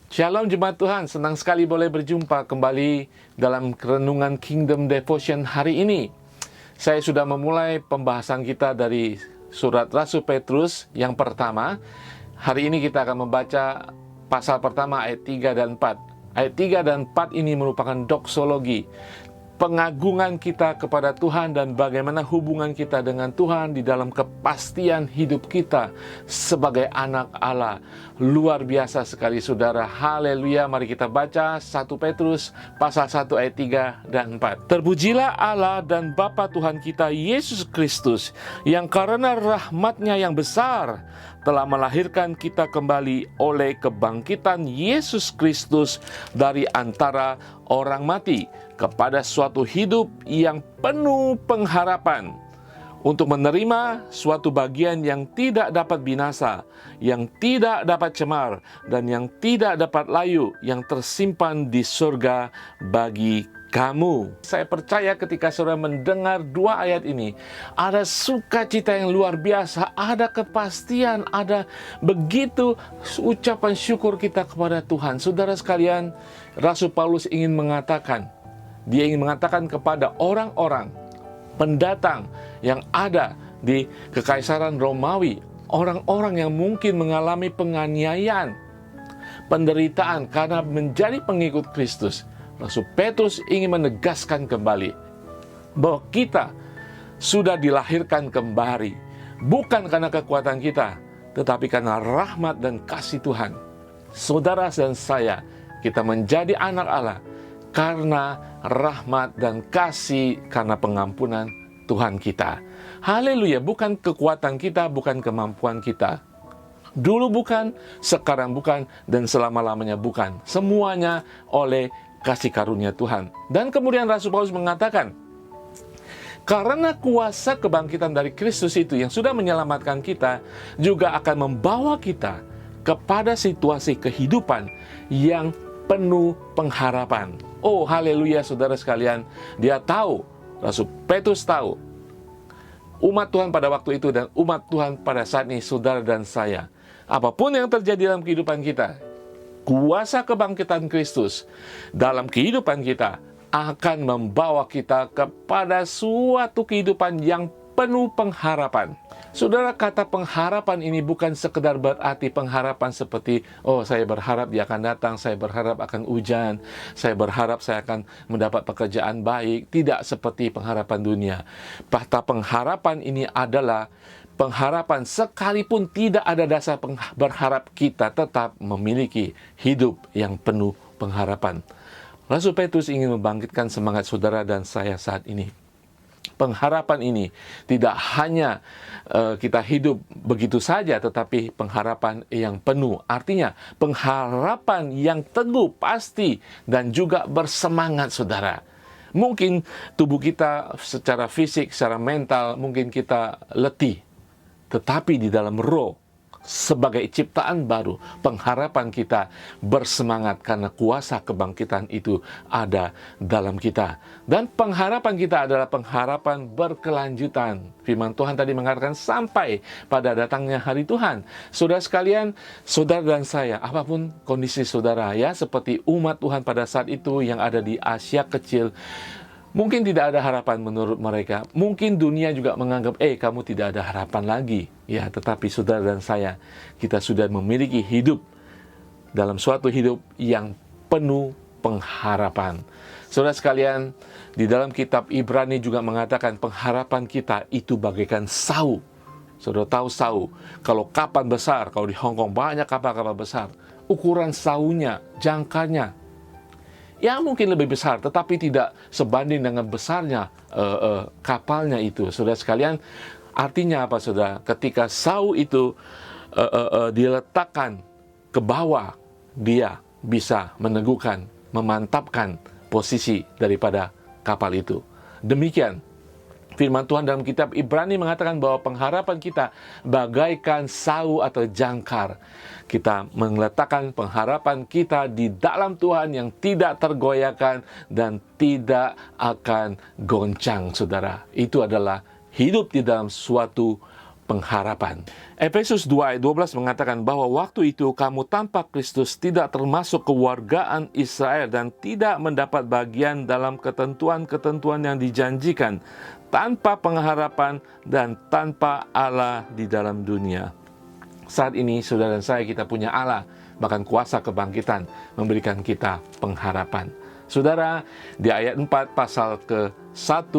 Shalom jemaat Tuhan, senang sekali boleh berjumpa kembali dalam renungan Kingdom Devotion hari ini. Saya sudah memulai pembahasan kita dari surat Rasul Petrus yang pertama. Hari ini kita akan membaca pasal pertama ayat 3 dan 4. Ayat 3 dan 4 ini merupakan doksologi, pengagungan kita kepada Tuhan dan bagaimana hubungan kita dengan Tuhan di dalam kepastian hidup kita sebagai anak Allah. Luar biasa sekali saudara, haleluya. Mari kita baca 1 Petrus pasal 1 ayat 3 dan 4. Terpujilah Allah dan Bapa Tuhan kita Yesus Kristus, yang karena rahmat-Nya yang besar telah melahirkan kita kembali oleh kebangkitan Yesus Kristus dari antara orang mati kepada suatu hidup yang penuh pengharapan, untuk menerima suatu bagian yang tidak dapat binasa, yang tidak dapat cemar, dan yang tidak dapat layu, yang tersimpan di surga bagi kamu. Saya percaya ketika saudara mendengar dua ayat ini, ada sukacita yang luar biasa, ada kepastian, ada begitu ucapan syukur kita kepada Tuhan. Saudara sekalian, Rasul Paulus ingin mengatakan, dia ingin mengatakan kepada orang-orang pendatang yang ada di Kekaisaran Romawi, orang-orang yang mungkin mengalami penganiayaan, penderitaan karena menjadi pengikut Kristus. Rasul Petrus ingin menegaskan kembali bahwa kita sudah dilahirkan kembali, bukan karena kekuatan kita, tetapi karena rahmat dan kasih Tuhan. Saudara dan saya, kita menjadi anak Allah karena rahmat dan kasih, karena pengampunan Tuhan kita. Haleluya, bukan kekuatan kita, bukan kemampuan kita. Dulu bukan, sekarang bukan, dan selama-lamanya bukan. Semuanya oleh kasih karunia Tuhan. Dan kemudian Rasul Paulus mengatakan, karena kuasa kebangkitan dari Kristus itu yang sudah menyelamatkan kita, juga akan membawa kita kepada situasi kehidupan yang penuh pengharapan. Oh haleluya saudara sekalian, dia tahu, Rasul Petrus tahu, umat Tuhan pada waktu itu dan umat Tuhan pada saat ini, saudara dan saya, apapun yang terjadi dalam kehidupan kita, kuasa kebangkitan Kristus dalam kehidupan kita akan membawa kita kepada suatu kehidupan yang penuh pengharapan. Saudara, kata pengharapan ini bukan sekedar berarti pengharapan seperti, oh saya berharap dia akan datang, saya berharap akan hujan, saya berharap saya akan mendapat pekerjaan baik. Tidak seperti pengharapan dunia. Kata pengharapan ini adalah pengharapan sekalipun tidak ada dasar berharap, kita tetap memiliki hidup yang penuh pengharapan. Rasul Petrus ingin membangkitkan semangat saudara dan saya saat ini. Pengharapan ini tidak hanya kita hidup begitu saja, tetapi pengharapan yang penuh. Artinya pengharapan yang teguh, pasti, dan juga bersemangat saudara. Mungkin tubuh kita secara fisik, secara mental, mungkin kita letih. Tetapi di dalam roh, sebagai ciptaan baru, pengharapan kita bersemangat karena kuasa kebangkitan itu ada dalam kita. Dan pengharapan kita adalah pengharapan berkelanjutan. Firman Tuhan tadi mengatakan sampai pada datangnya hari Tuhan. Saudara sekalian, saudara dan saya, apapun kondisi saudara ya, seperti umat Tuhan pada saat itu yang ada di Asia Kecil, mungkin tidak ada harapan menurut mereka. Mungkin dunia juga menganggap, kamu tidak ada harapan lagi. Ya, tetapi saudara dan saya, kita sudah memiliki hidup dalam suatu hidup yang penuh pengharapan. Saudara sekalian, di dalam kitab Ibrani juga mengatakan pengharapan kita itu bagaikan sau. Saudara tahu sau, kalau kapal besar, kalau di Hong Kong banyak kapal-kapal besar, ukuran saunya, jangkanya, ya mungkin lebih besar, tetapi tidak sebanding dengan besarnya kapalnya itu. Saudara sekalian, artinya apa saudara? Ketika sau itu diletakkan ke bawah, dia bisa meneguhkan, memantapkan posisi daripada kapal itu. Demikian firman Tuhan dalam kitab Ibrani mengatakan bahwa pengharapan kita bagaikan sau atau jangkar. Kita meletakkan pengharapan kita di dalam Tuhan yang tidak tergoyahkan dan tidak akan goncang, saudara. Itu adalah hidup di dalam suatu pengharapan. Efesus 2 ayat 12 mengatakan bahwa waktu itu kamu tanpa Kristus tidak termasuk kewargaan Israel dan tidak mendapat bagian dalam ketentuan-ketentuan yang dijanjikan, tanpa pengharapan dan tanpa Allah di dalam dunia. Saat ini saudara dan saya, kita punya Allah, bahkan kuasa kebangkitan memberikan kita pengharapan. Saudara, di ayat 4 pasal ke-1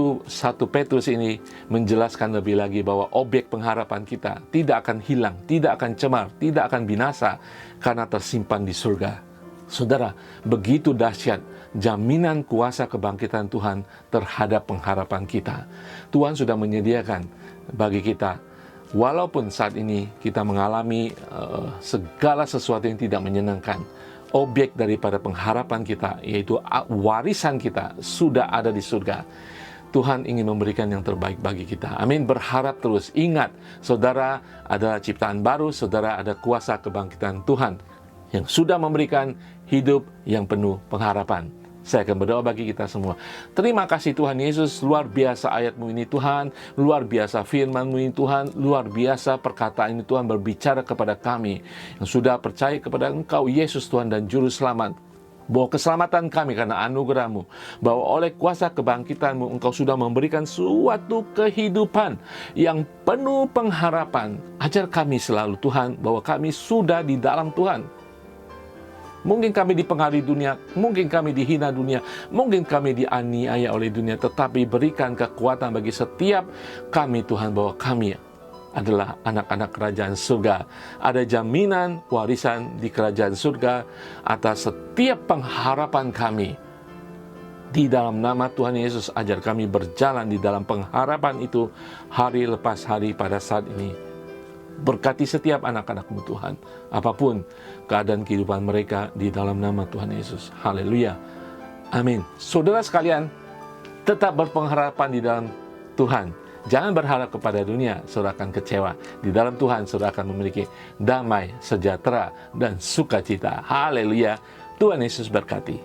Petrus ini menjelaskan lebih lagi bahwa objek pengharapan kita tidak akan hilang, tidak akan cemar, tidak akan binasa karena tersimpan di surga. Saudara, begitu dahsyat jaminan kuasa kebangkitan Tuhan terhadap pengharapan kita. Tuhan sudah menyediakan bagi kita, walaupun saat ini kita mengalami segala sesuatu yang tidak menyenangkan, objek daripada pengharapan kita, yaitu warisan kita, sudah ada di surga. Tuhan ingin memberikan yang terbaik bagi kita. Amin. Berharap terus. Ingat, saudara adalah ciptaan baru, saudara ada kuasa kebangkitan Tuhan yang sudah memberikan hidup yang penuh pengharapan. Saya akan berdoa bagi kita semua. Terima kasih Tuhan Yesus, luar biasa ayat-Mu ini Tuhan, luar biasa firman-Mu ini Tuhan, luar biasa perkataan ini Tuhan berbicara kepada kami yang sudah percaya kepada Engkau Yesus Tuhan dan Juru Selamat, bahwa keselamatan kami karena anugerah-Mu, bahwa oleh kuasa kebangkitan-Mu Engkau sudah memberikan suatu kehidupan yang penuh pengharapan. Ajar kami selalu Tuhan bahwa kami sudah di dalam Tuhan. Mungkin kami dipengaruhi dunia, mungkin kami dihina dunia, mungkin kami dianiaya oleh dunia, tetapi berikan kekuatan bagi setiap kami Tuhan bahwa kami adalah anak-anak kerajaan surga. Ada jaminan warisan di kerajaan surga atas setiap pengharapan kami. Di dalam nama Tuhan Yesus, ajar kami berjalan di dalam pengharapan itu hari lepas hari pada saat ini. Berkati setiap anak-anak-Mu Tuhan, apapun keadaan kehidupan mereka, di dalam nama Tuhan Yesus. Haleluya. Amin. Saudara sekalian, tetap berpengharapan di dalam Tuhan. Jangan berharap kepada dunia, saudara akan kecewa. Di dalam Tuhan, saudara akan memiliki damai, sejahtera, dan sukacita. Haleluya. Tuhan Yesus berkati.